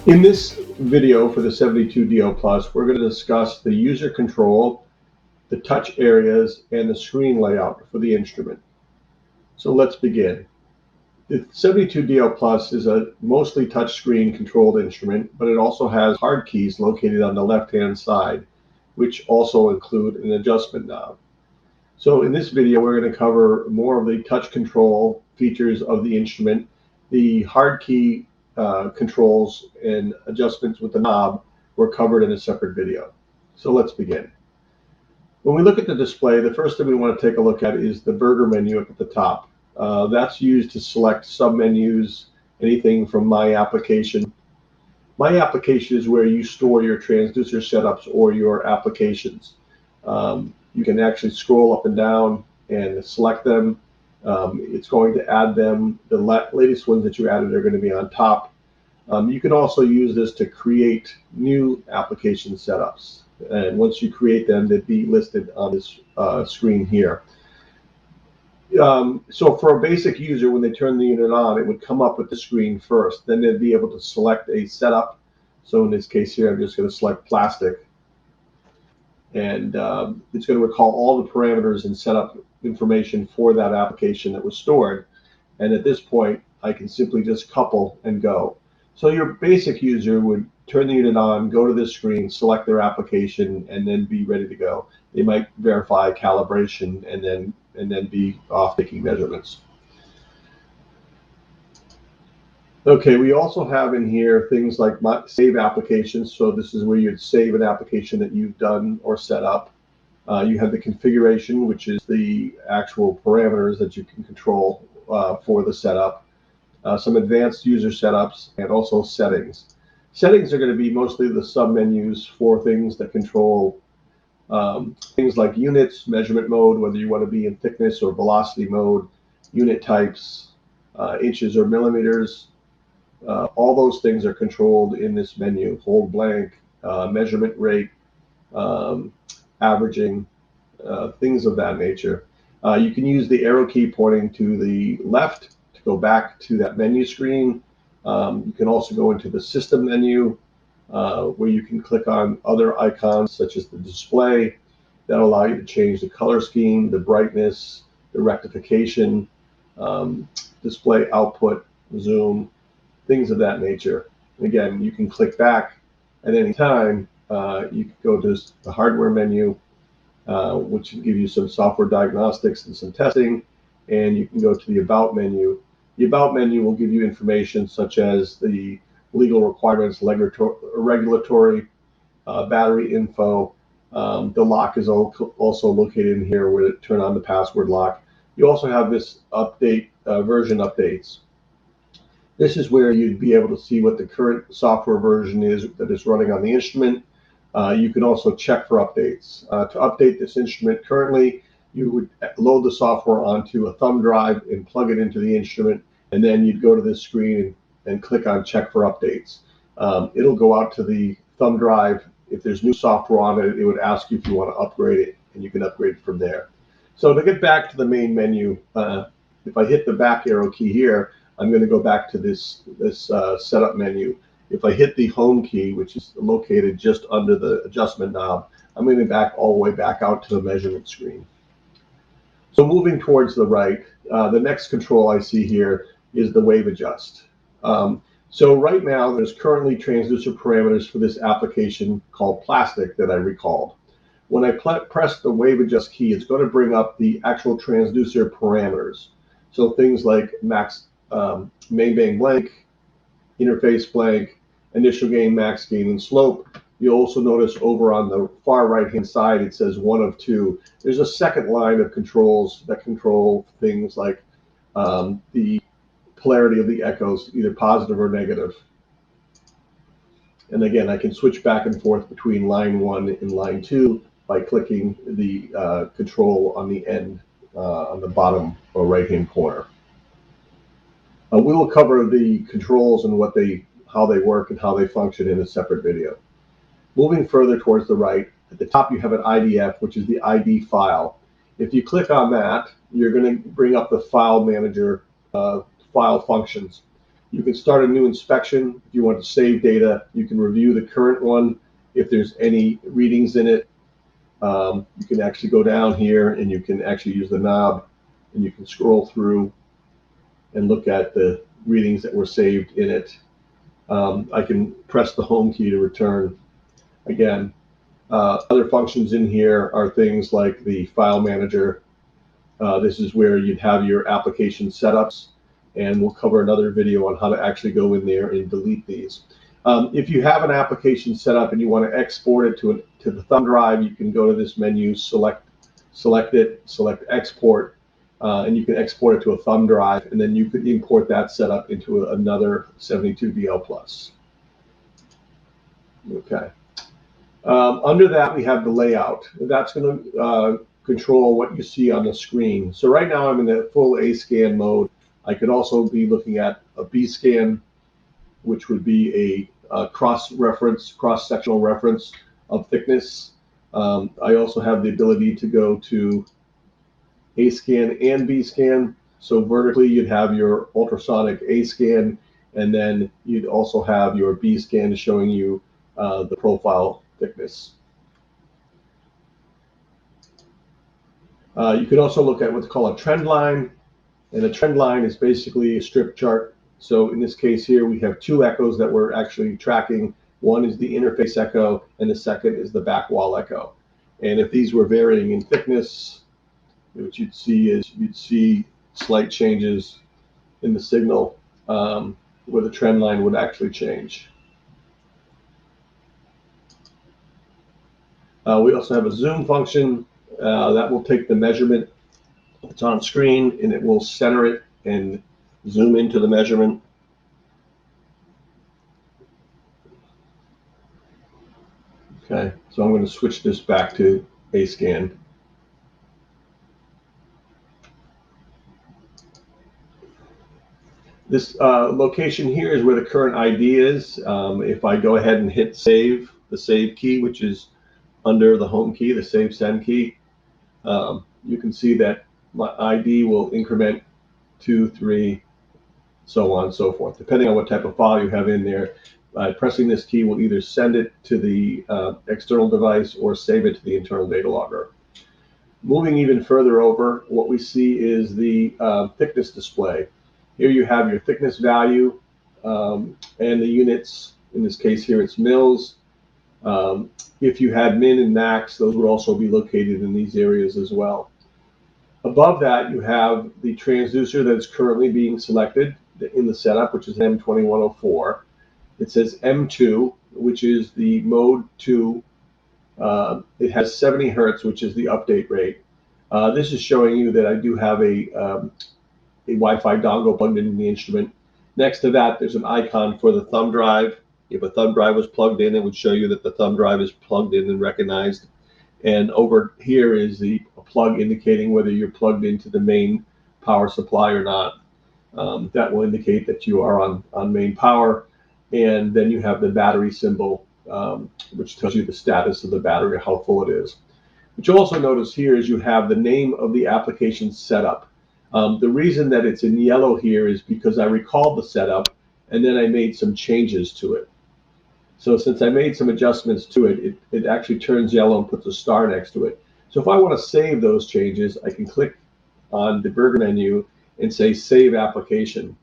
In this video for the 72DO Plus, we're going to discuss the user control, the touch areas, and the screen layout for the instrument. So let's begin. The 72DO Plus is a mostly touchscreen controlled instrument, but it also has hard keys located on the left-hand side, which also include an adjustment knob. So in this video, we're going to cover more of the touch control features of the instrument, the hard key controls and adjustments with the knob were covered in a separate video. So let's begin. When we look at the display, the first thing we want to take a look at is the burger menu up at the top. That's used to select submenus, anything from My Application. My Application is where you store your transducer setups or your applications. You can actually scroll up and down and select them. It's going to add them. The latest ones that you added are going to be on top. You can also use this to create new application setups. And once you create them, they'd be listed on this screen here. So for a basic user, when they turn the unit on, it would come up with the screen first. Then they'd be able to select a setup. So in this case here, I'm just going to select plastic. And it's going to recall all the parameters and setup information for that application that was stored. And at this point, I can simply just couple and go. So your basic user would turn the unit on, go to this screen, select their application, and then be ready to go. They might verify calibration and then be off taking measurements. Okay, we also have in here things like save applications. So this is where you'd save an application that you've done or set up. You have the configuration, which is the actual parameters that you can control for the setup. Some advanced user setups, and also settings. Settings are going to be mostly the submenus for things that control things like units, measurement mode, whether you want to be in thickness or velocity mode, unit types, inches or millimeters. All those things are controlled in this menu. Hold blank, measurement rate, averaging, things of that nature. You can use the arrow key pointing to the left to go back to that menu screen. You can also go into the system menu where you can click on other icons such as the display. That'll allow you to change the color scheme, the brightness, the rectification, display output, zoom, things of that nature. Again, you can click back at any time. You can go to the hardware menu, which will give you some software diagnostics and some testing, and you can go to the About menu. The About menu will give you information such as the legal requirements, regulatory, battery info. The lock is also located in here where to turn on the password lock. You also have this update, version updates. This is where you'd be able to see what the current software version is that is running on the instrument. You can also check for updates. To update this instrument currently, you would load the software onto a thumb drive and plug it into the instrument, and then you'd go to this screen and click on check for updates. It'll go out to the thumb drive. If there's new software on it, it would ask you if you want to upgrade it, and you can upgrade from there. So to get back to the main menu, if I hit the back arrow key here, I'm going to go back to this setup menu. If I hit the home key, which is located just under the adjustment knob, I'm going to back all the way back out to the measurement screen. So moving towards the right, the next control I see here is the wave adjust. So right now there's currently transducer parameters for this application called plastic that I recalled. When I press the wave adjust key, it's going to bring up the actual transducer parameters. So things like max main bang blank, interface blank, initial gain, max gain, and slope. You'll also notice over on the far right-hand side, it says 1 of 2. There's a second line of controls that control things like the polarity of the echoes, either positive or negative. And again, I can switch back and forth between line 1 and line 2 by clicking the control on the end, on the bottom or right-hand corner. We will cover the controls and how they work and how they function in a separate video. Moving further towards the right, at the top you have an IDF, which is the ID file. If you click on that, you're going to bring up the file manager file functions. You can start a new inspection. If you want to save data, you can review the current one. If there's any readings in it, you can actually go down here and you can actually use the knob and you can scroll through and look at the readings that were saved in it. I can press the home key to return again. Other functions in here are things like the file manager. This is where you'd have your application setups, and we'll cover another video on how to actually go in there and delete these. If you have an application set up and you want to export it to the thumb drive, you can go to this menu, select it, select export, and you can export it to a thumb drive, and then you could import that setup into another 72DL Plus. Okay. Under that, we have the layout. That's going to control what you see on the screen. So right now I'm in the full A scan mode. I could also be looking at a B scan, which would be a cross-sectional reference of thickness. I also have the ability to go to A scan and B scan. So vertically, you'd have your ultrasonic A scan, and then you'd also have your B scan showing you the profile thickness. You could also look at what's called a trend line, and a trend line is basically a strip chart. So in this case here, we have two echoes that we're actually tracking. One is the interface echo, and the second is the back wall echo. And if these were varying in thickness, what you'd see is you'd see slight changes in the signal where the trend line would actually change. We also have a zoom function that will take the measurement that's on screen and it will center it and zoom into the measurement. Okay, so I'm going to switch this back to A scan. This location here is where the current ID is. If I go ahead and hit save, the save key, which is under the home key, the save send key, you can see that my ID will increment 2, 3, so on and so forth, depending on what type of file you have in there. Pressing this key will either send it to the external device or save it to the internal data logger. Moving even further over, what we see is the thickness display. Here you have your thickness value and the units. In this case here, it's mils. If you had min and max, those would also be located in these areas as well. Above that, you have the transducer that is currently being selected in the setup, which is M2104. It says M2, which is the mode 2. It has 70 hertz, which is the update rate. This is showing you that I do have a Wi-Fi dongle plugged into the instrument. Next to that, there's an icon for the thumb drive. If a thumb drive was plugged in, it would show you that the thumb drive is plugged in and recognized. And over here is the plug indicating whether you're plugged into the main power supply or not. That will indicate that you are on main power. And then you have the battery symbol, which tells you the status of the battery, how full it is. What you'll also notice here is you have the name of the application setup. The reason that it's in yellow here is because I recalled the setup and then I made some changes to it. So since I made some adjustments to it, it actually turns yellow and puts a star next to it. So if I want to save those changes, I can click on the burger menu and say Save Application.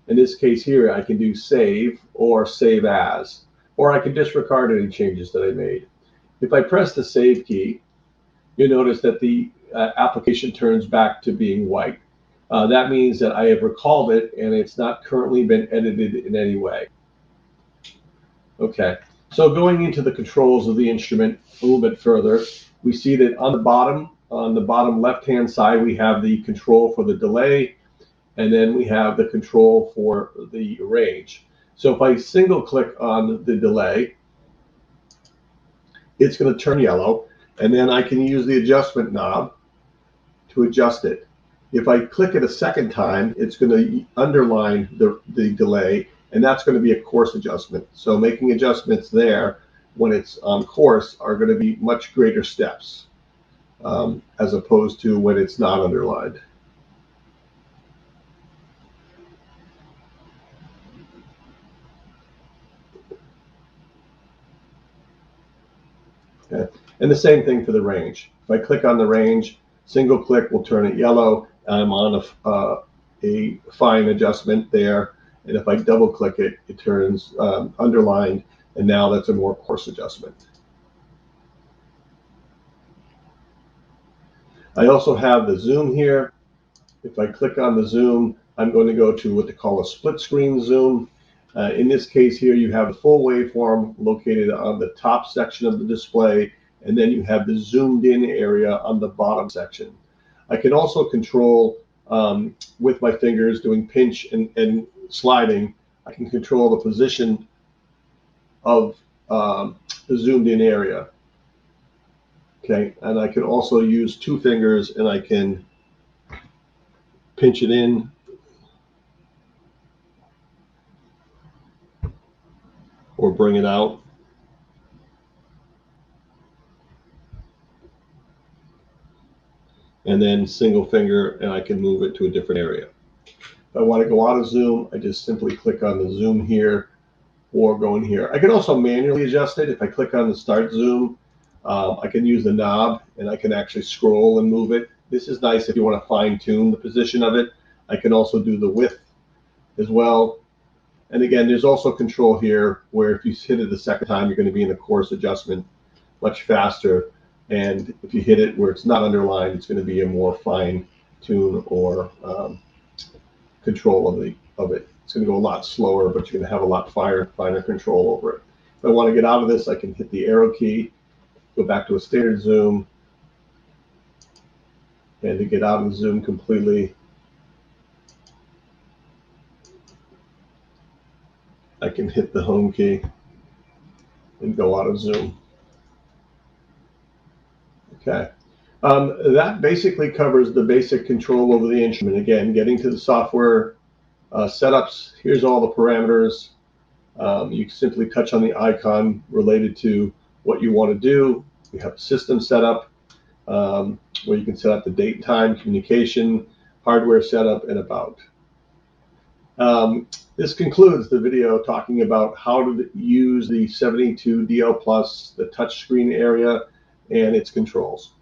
In this case here, I can do Save or Save As, or I can disregard any changes that I made. If I press the Save key, you'll notice that the application turns back to being white. That means that I have recalled it and it's not currently been edited in any way. Okay, so going into the controls of the instrument a little bit further, we see that on the bottom left-hand side, we have the control for the delay, and then we have the control for the range. So if I single click on the delay, it's going to turn yellow, and then I can use the adjustment knob to adjust it. If I click it a second time, it's going to underline the delay, and that's going to be a course adjustment. So making adjustments there when it's on course are going to be much greater steps as opposed to when it's not underlined. the same thing for the range. If I click on the range, single click will turn it yellow. I'm on a fine adjustment there. And if I double click it, it turns underlined. And now that's a more coarse adjustment. I also have the zoom here. If I click on the zoom, I'm going to go to what they call a split screen zoom. In this case here, you have the full waveform located on the top section of the display, and then you have the zoomed in area on the bottom section. I can also control with my fingers doing pinch and sliding. I can control the position of the zoomed in area. Okay, and I can also use two fingers and I can pinch it in or bring it out. And then single finger and I can move it to a different area. If I want to go out of zoom, I just simply click on the zoom here or go in here. I can also manually adjust it. If I click on the start zoom, I can use the knob and I can actually scroll and move it. This is nice if you want to fine tune the position of it. I can also do the width as well. And again, there's also control here where if you hit it the second time, you're going to be in a coarse adjustment much faster. And if you hit it where it's not underlined, it's going to be a more fine tune or control of it. It's going to go a lot slower, but you're going to have a lot finer control over it. If I want to get out of this, I can hit the arrow key, go back to a standard zoom, and to get out of the zoom completely, I can hit the home key and go out of zoom. Okay. That basically covers the basic control over the instrument. Again, getting to the software setups, here's all the parameters. You simply touch on the icon related to what you want to do. You have system setup, where you can set up the date and time, communication, hardware setup, and about. This concludes the video talking about how to use the 72DL Plus, the touchscreen area, and its controls.